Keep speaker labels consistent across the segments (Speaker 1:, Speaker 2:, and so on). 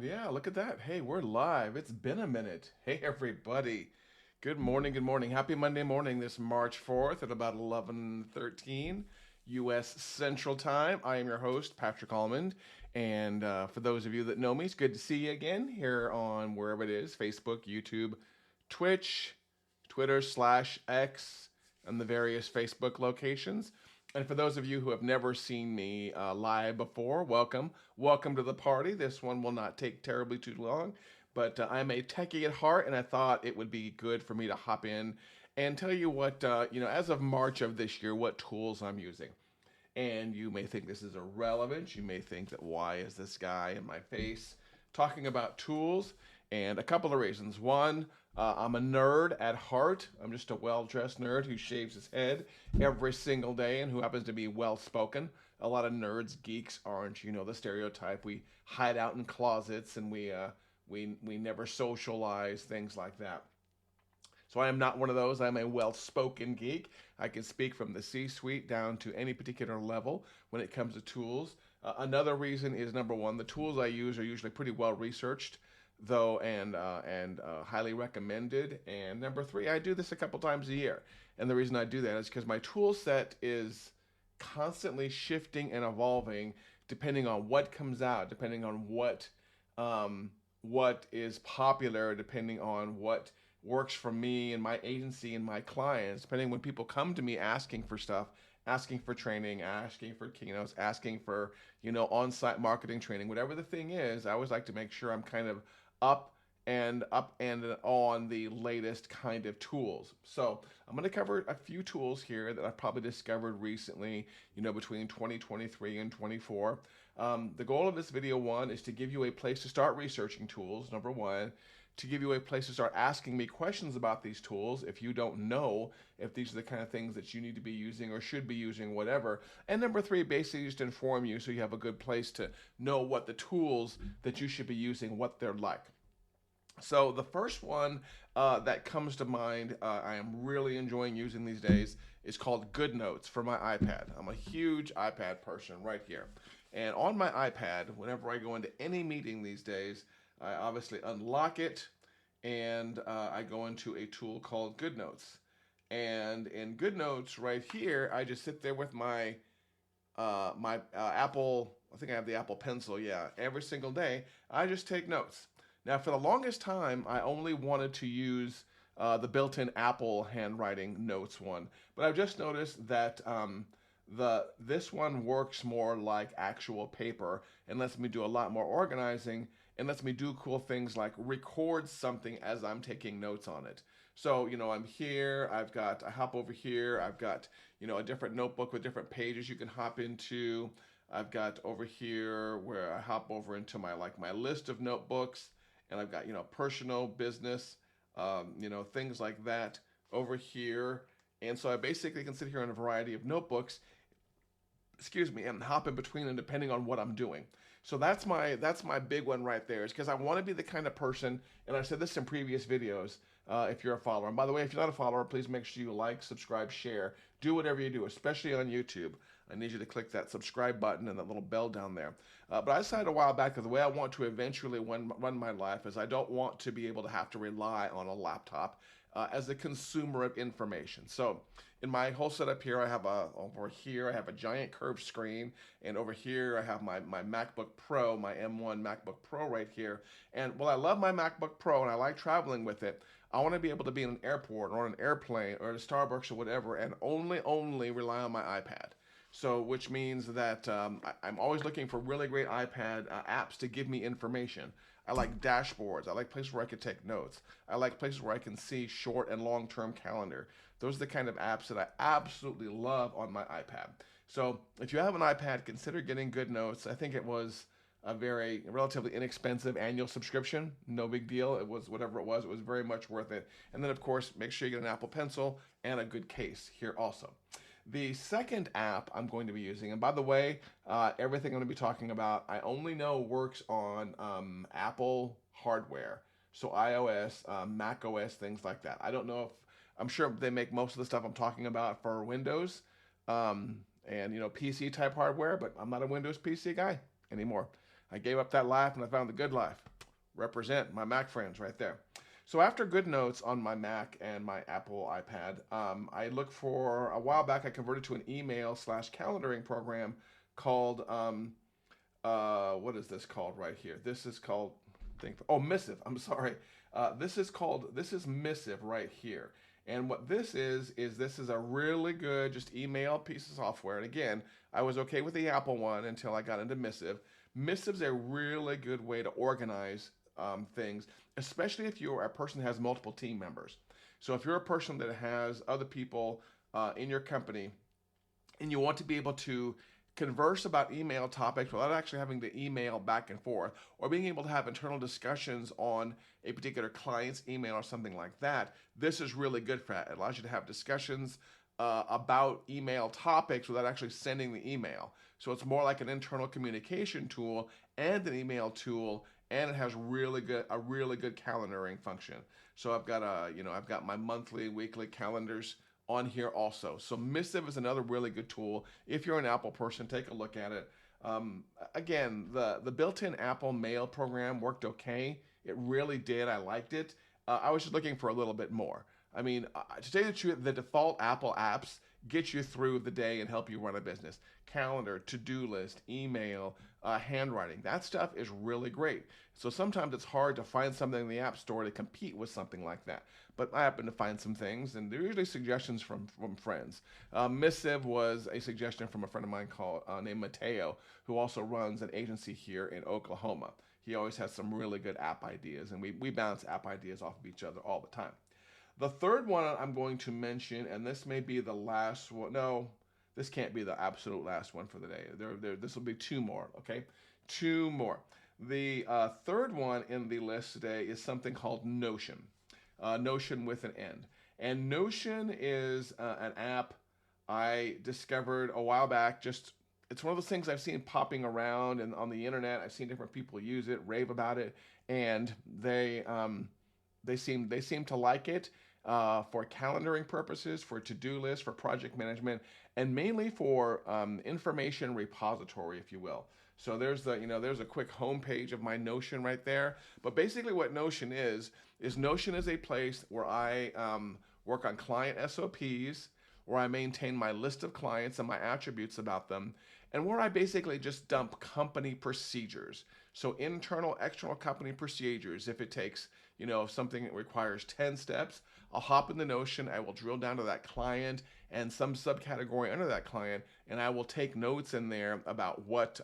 Speaker 1: And yeah, look at that. Hey, we're live. It's been a minute. Hey, everybody. Good morning. Good morning. Happy Monday morning, this March 4th at about 11:13 U.S. Central Time. I am your host, Patrick Almond. And for those of you that know me, it's good to see you again here on wherever it is, Facebook, YouTube, Twitch, Twitter/X, and the various Facebook locations. And for those of you who have never seen me live before, welcome. Welcome to the party. This one will not take terribly too long, but I'm a techie at heart, and I thought it would be good for me to hop in and tell you what, as of March of this year, what tools I'm using. And you may think this is irrelevant. You may think that why is this guy in my face talking about tools? And a couple of reasons. One, I'm a nerd at heart. I'm just a well-dressed nerd who shaves his head every single day and who happens to be well-spoken. A lot of nerds, geeks aren't, the stereotype. We hide out in closets and we never socialize, things like that. So I am not one of those. I'm a well-spoken geek. I can speak from the C-suite down to any particular level when it comes to tools. Another reason is number one, the tools I use are usually pretty well researched, though, and highly recommended. And number three, I do this a couple times a year. And the reason I do that is because my tool set is constantly shifting and evolving depending on what comes out, depending on what is popular, depending on what works for me and my agency and my clients, depending when people come to me asking for stuff, asking for training, asking for keynotes, asking for, on-site marketing training, whatever the thing is. I always like to make sure I'm kind of up and on the latest kind of tools. So I'm going to cover a few tools here that I've probably discovered recently, between 2023 and 24. The goal of this video, one, is to give you a place to start researching tools, number one, to give you a place to start asking me questions about these tools if you don't know if these are the kind of things that you need to be using or should be using, whatever. And number three, basically just inform you so you have a good place to know what the tools that you should be using, what they're like. So the first one that comes to mind, I am really enjoying using these days, is called GoodNotes for my iPad. I'm a huge iPad person right here. And on my iPad, whenever I go into any meeting these days, I obviously unlock it and I go into a tool called GoodNotes. And in GoodNotes right here, I just sit there with my Apple, I think I have the Apple Pencil, yeah, every single day. I just take notes. Now, for the longest time, I only wanted to use the built-in Apple handwriting notes one, but I've just noticed that this one works more like actual paper and lets me do a lot more organizing and lets me do cool things like record something as I'm taking notes on it. So, I'm here, I hop over here, I've got, a different notebook with different pages you can hop into. I've got over here where I hop over into my list of notebooks, and I've got, personal, business, things like that over here. And so I basically can sit here in a variety of notebooks, and hop in between them depending on what I'm doing. So that's my big one right there, is because I want to be the kind of person, and I said this in previous videos, if you're a follower. And by the way, if you're not a follower, please make sure you like, subscribe, share, do whatever you do, especially on YouTube. I need you to click that subscribe button and that little bell down there. But I decided a while back that the way I want to eventually run my life is I don't want to be able to have to rely on a laptop as a consumer of information. So in my whole setup here, over here I have a giant curved screen, and over here I have my MacBook Pro, my M1 MacBook Pro right here. And while I love my MacBook Pro and I like traveling with it, I want to be able to be in an airport or on an airplane or at a Starbucks or whatever and only rely on my iPad. So, which means that I'm always looking for really great iPad apps to give me information. I like dashboards. I like places where I can take notes. I like places where I can see short and long-term calendar. Those are the kind of apps that I absolutely love on my iPad. So if you have an iPad, consider getting GoodNotes. I think it was a very relatively inexpensive annual subscription. No big deal. It was whatever it was. It was very much worth it. And then, of course, make sure you get an Apple Pencil and a good case here also. The second app I'm going to be using, and by the way, everything I'm going to be talking about, I only know works on Apple hardware. So iOS, Mac OS, things like that. I don't know if, I'm sure they make most of the stuff I'm talking about for Windows and PC type hardware, but I'm not a Windows PC guy anymore. I gave up that life and I found the good life. Represent my Mac friends right there. So after Good Notes on my Mac and my Apple iPad, I looked for a while back. I converted to an email slash calendaring program called what is this called right here? This is called Missive. I'm sorry. This is Missive right here. And what this is a really good just email piece of software. And again, I was okay with the Apple one until I got into Missive. Missive's a really good way to organize things, especially if you're a person that has multiple team members. So if you're a person that has other people in your company and you want to be able to converse about email topics without actually having to email back and forth, or being able to have internal discussions on a particular client's email or something like that, this is really good for that. It allows you to have discussions about email topics without actually sending the email. So it's more like an internal communication tool and an email tool, and it has a really good calendaring function. So I've got my monthly, weekly calendars on here also. So Missive is another really good tool. If you're an Apple person, take a look at it. Again, the built-in Apple Mail program worked okay. It really did. I liked it. I was just looking for a little bit more. I mean, to tell you the truth, the default Apple apps get you through the day and help you run a business. Calendar, to-do list, email, handwriting. That stuff is really great. So sometimes it's hard to find something in the App Store to compete with something like that. But I happen to find some things, and they're usually suggestions from friends. Missive was a suggestion from a friend of mine named Mateo, who also runs an agency here in Oklahoma. He always has some really good app ideas, and we bounce app ideas off of each other all the time. The third one I'm going to mention, and this may be the last one. No, this can't be the absolute last one for the day. This will be two more, okay? Two more. The third one in the list today is something called Notion. Notion with an N. And Notion is an app I discovered a while back. It's one of those things I've seen popping around and on the internet. I've seen different people use it, rave about it, and they seem to like it. For calendaring purposes, for to-do lists, for project management, and mainly for information repository, if you will. So there's a quick homepage of my Notion right there. But basically, what Notion is Notion is a place where I work on client SOPs, where I maintain my list of clients and my attributes about them, and where I basically just dump company procedures. So internal, external company procedures. If it takes, if something requires 10 steps, I'll hop in the Notion, I will drill down to that client and some subcategory under that client, and I will take notes in there about what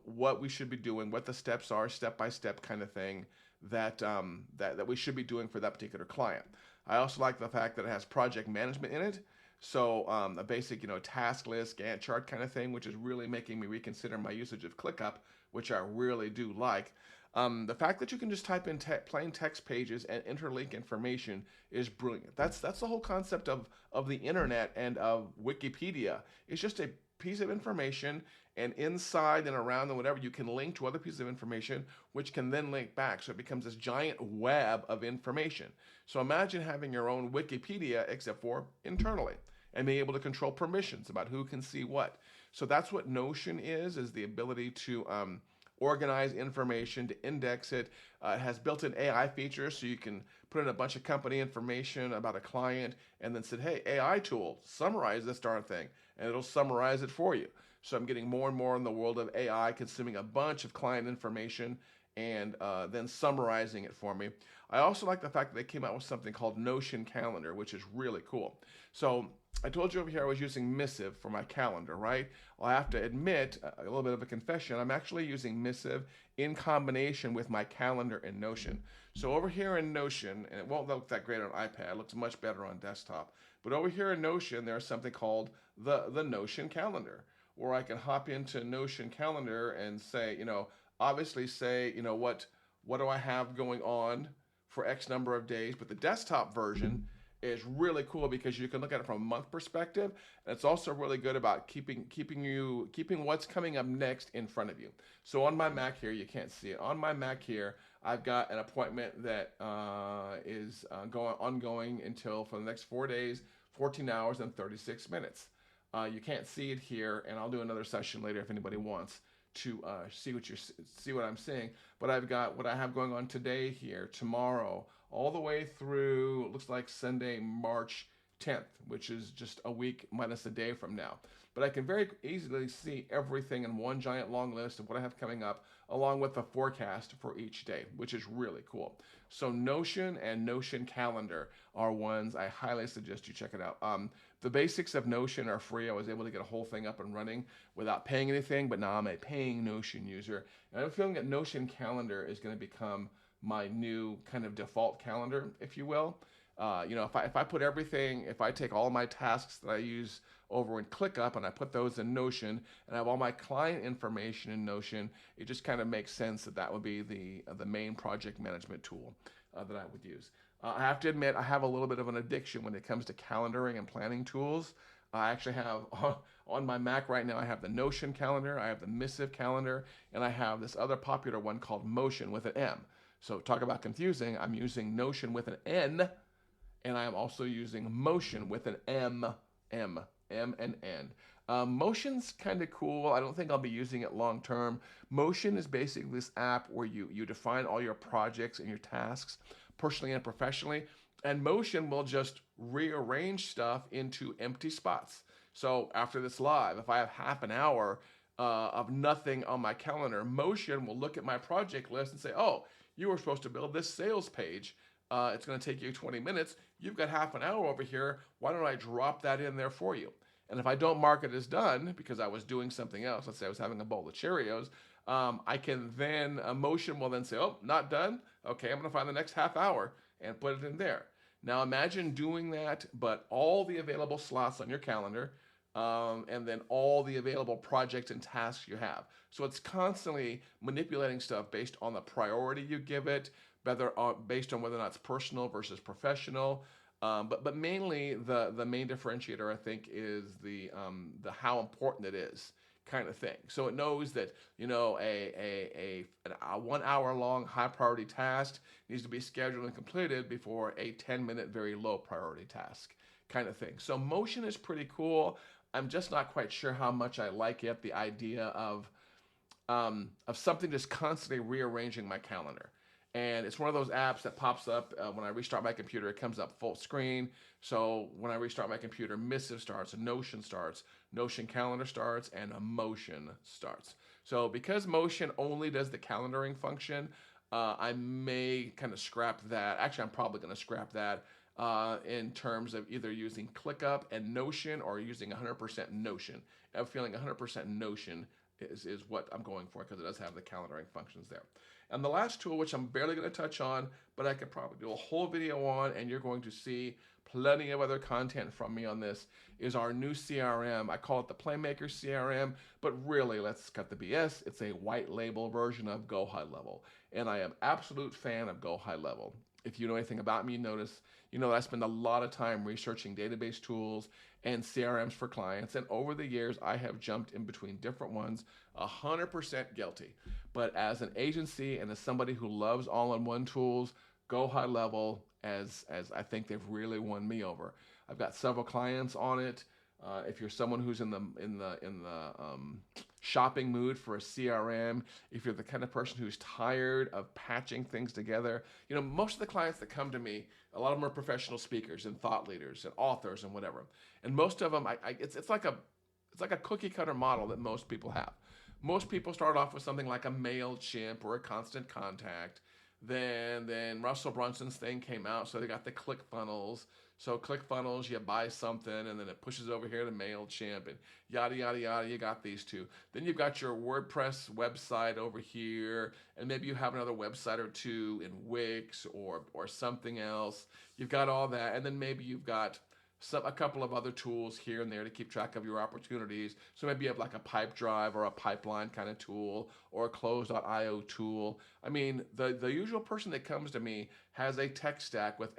Speaker 1: what we should be doing, what the steps are, step by step kind of thing that we should be doing for that particular client. I also like the fact that it has project management in it. So a basic, task list, Gantt chart kind of thing, which is really making me reconsider my usage of ClickUp, which I really do like. The fact that you can just type in plain text pages and interlink information is brilliant. That's the whole concept of the internet and of Wikipedia. It's just a piece of information, and inside and around and whatever, you can link to other pieces of information, which can then link back. So it becomes this giant web of information. So imagine having your own Wikipedia, except for internally, and being able to control permissions about who can see what. So that's what Notion is the ability to organize information, to index it. It has built-in AI features, so you can put in a bunch of company information about a client and then say, hey, AI tool, summarize this darn thing, and it'll summarize it for you. So I'm getting more and more in the world of AI, consuming a bunch of client information and then summarizing it for me. I also like the fact that they came out with something called Notion Calendar, which is really cool. So I told you over here I was using Missive for my calendar, right? Well, I have to admit, a little bit of a confession, I'm actually using Missive in combination with my calendar in Notion. So over here in Notion, and it won't look that great on iPad, it looks much better on desktop, but over here in Notion, there's something called the Notion Calendar, where I can hop into Notion Calendar and say, obviously say, what do I have going on for X number of days, but the desktop version is really cool because you can look at it from a month perspective, and it's also really good about keeping what's coming up next in front of you. So on my Mac here, you can't see it. On my Mac here, I've got an appointment that is ongoing until for the next 4 days, 14 hours and 36 minutes. You can't see it here, and I'll do another session later if anybody wants to see what I'm seeing. But I've got what I have going on today, here, tomorrow, all the way through, it looks like Sunday, March 10th, which is just a week minus a day from now. But I can very easily see everything in one giant long list of what I have coming up, along with a forecast for each day, which is really cool. So Notion and Notion Calendar are ones I highly suggest you check it out. The basics of Notion are free. I was able to get a whole thing up and running without paying anything, but now I'm a paying Notion user. And I'm feeling that Notion Calendar is going to become my new kind of default calendar, if you will. If I put everything, if I take all my tasks that I use over in ClickUp and I put those in Notion, and I have all my client information in Notion, it just kind of makes sense that that would be the main project management tool that I would use. I have to admit, I have a little bit of an addiction when it comes to calendaring and planning tools. I actually have on my Mac right now, I have the Notion calendar, I have the Missive calendar, and I have this other popular one called Motion with an M. So talk about confusing. I'm using Notion with an N, and I am also using Motion with an M and N. Motion's kind of cool. I don't think I'll be using it long term. Motion is basically this app where you define all your projects and your tasks, personally and professionally, and Motion will just rearrange stuff into empty spots. So after this live, if I have half an hour of nothing on my calendar, Motion will look at my project list and say, oh, you were supposed to build this sales page. It's going to take you 20 minutes. You've got half an hour over here. Why don't I drop that in there for you? And if I don't mark it as done because I was doing something else, let's say I was having a bowl of Cheerios, I can then, Motion will then say, oh, not done. Okay, I'm going to find the next half hour and put it in there. Now imagine doing that, but all the available slots on your calendar, and then all the available projects and tasks you have. So it's constantly manipulating stuff based on the priority you give it, based on whether or not it's personal versus professional. But mainly the main differentiator, I think, is the how important it is kind of thing. So it knows that a 1 hour long high priority task needs to be scheduled and completed before a 10-minute very low priority task kind of thing. So Motion is pretty cool. I'm just not quite sure how much I like it. The idea of something just constantly rearranging my calendar. And it's one of those apps that pops up when I restart my computer. It comes up full screen. So when I restart my computer, Missive starts, Notion starts, Notion Calendar starts, and a Motion starts. So because Motion only does the calendaring function, I may kind of scrap that. Actually, I'm probably going to scrap that in terms of either using ClickUp and Notion or using 100% Notion. I'm feeling 100% Notion is what I'm going for because it does have the calendaring functions there. And the last tool, which I'm barely going to touch on, but I could probably do a whole video on, and you're going to see plenty of other content from me on this, is our new CRM. I call it the Playmaker CRM, but really, let's cut the BS. It's a white label version of Go High Level, and I am absolute fan of Go High Level. If you know anything about me, you know that I spend a lot of time researching database tools and CRMs for clients, and over the years, I have jumped in between different ones, 100% guilty. But as an agency and as somebody who loves all-in-one tools, Go High Level, as I think they've really won me over. I've got several clients on it. If you're someone who's in the shopping mood for a CRM, if you're the kind of person who's tired of patching things together, most of the clients that come to me, a lot of them are professional speakers and thought leaders and authors and whatever. And most of them, it's like a cookie cutter model that most people have. Most people start off with something like a MailChimp or a Constant Contact. Then Russell Brunson's thing came out, so they got the ClickFunnels. So ClickFunnels, you buy something, and then it pushes over here to MailChimp, and yada, yada, yada, you got these two. Then you've got your WordPress website over here, and maybe you have another website or two in Wix or something else. You've got all that, and then maybe you've got a couple of other tools here and there to keep track of your opportunities. So maybe you have like a Pipedrive or a Pipeline kind of tool or a Close.io tool. I mean, the usual person that comes to me has a tech stack with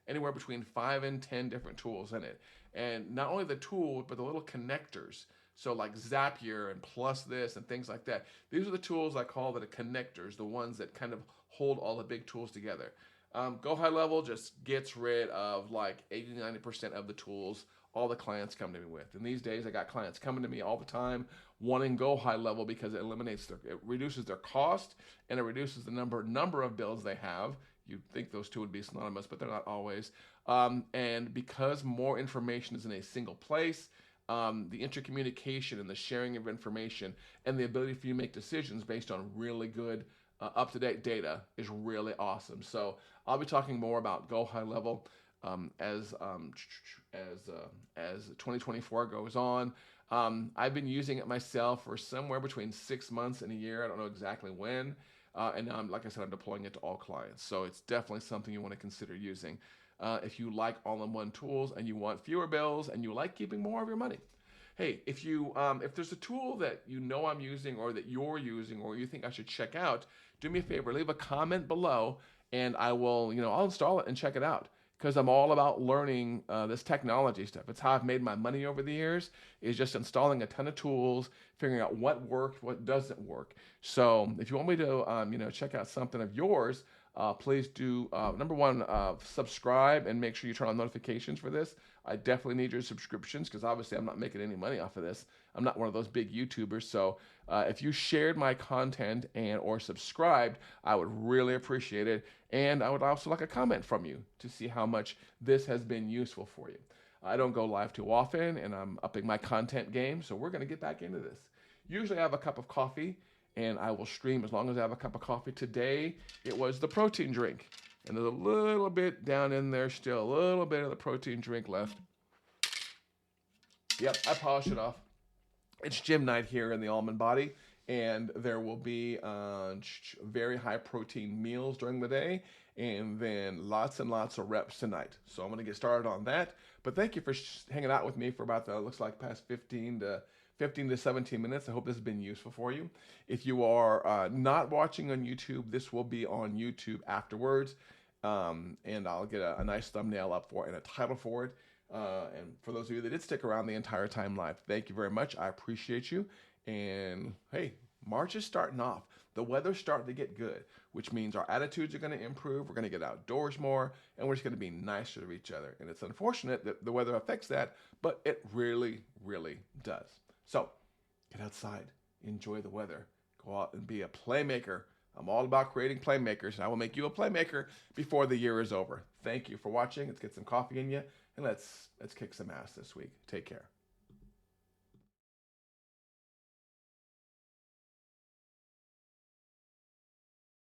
Speaker 1: anywhere between 5 and 10 different tools in it. And not only the tools, but the little connectors. So like Zapier and Plus this and things like that. These are the tools I call the connectors, the ones that kind of hold all the big tools together. Go High Level just gets rid of like 80-90% of the tools all the clients come to me with. And these days I got clients coming to me all the time wanting go high level because it reduces their cost, and it reduces the number of bills they have. You'd think those two would be synonymous, but they're not always. And because more information is in a single place, the intercommunication and the sharing of information and the ability for you to make decisions based on really good up-to-date data is really awesome. So I'll be talking more about go high level as 2024 goes on. I've been using it myself for somewhere between 6 months and a year. I don't know exactly when. And now, like I said, I'm deploying it to all clients. So it's definitely something you want to consider using. If you like all-in-one tools and you want fewer bills and you like keeping more of your money. Hey, if there's a tool that you know I'm using or that you're using or you think I should check out, do me a favor, leave a comment below and I'll install it and check it out. Because I'm all about learning this technology stuff. It's how I've made my money over the years, is just installing a ton of tools, figuring out what works, what doesn't work. So if you want me to check out something of yours, please do, number one, subscribe and make sure you turn on notifications for this. I definitely need your subscriptions because obviously I'm not making any money off of this. I'm not one of those big YouTubers. So if you shared my content or subscribed, I would really appreciate it. And I would also like a comment from you to see how much this has been useful for you. I don't go live too often and I'm upping my content game. So we're going to get back into this. Usually I have a cup of coffee and I will stream as long as I have a cup of coffee. Today, it was the protein drink. And there's a little bit down in there still, a little bit of the protein drink left. Yep, I polished it off. It's gym night here in the Almond Body, and there will be very high protein meals during the day, and then lots and lots of reps tonight. So I'm going to get started on that. But thank you for hanging out with me for about looks like past 15 to 17 minutes. I hope this has been useful for you. If you are not watching on YouTube, this will be on YouTube afterwards. And I'll get a nice thumbnail up for it and a title for it. And for those of you that did stick around the entire time live, thank you very much. I appreciate you. And hey, March is starting off. The weather's starting to get good, which means our attitudes are going to improve. We're going to get outdoors more, and we're just going to be nicer to each other. And it's unfortunate that the weather affects that, but it really, really does. So get outside, enjoy the weather, go out and be a playmaker. I'm all about creating playmakers, and I will make you a playmaker before the year is over. Thank you for watching. Let's get some coffee in you, and let's kick some ass this week. Take care.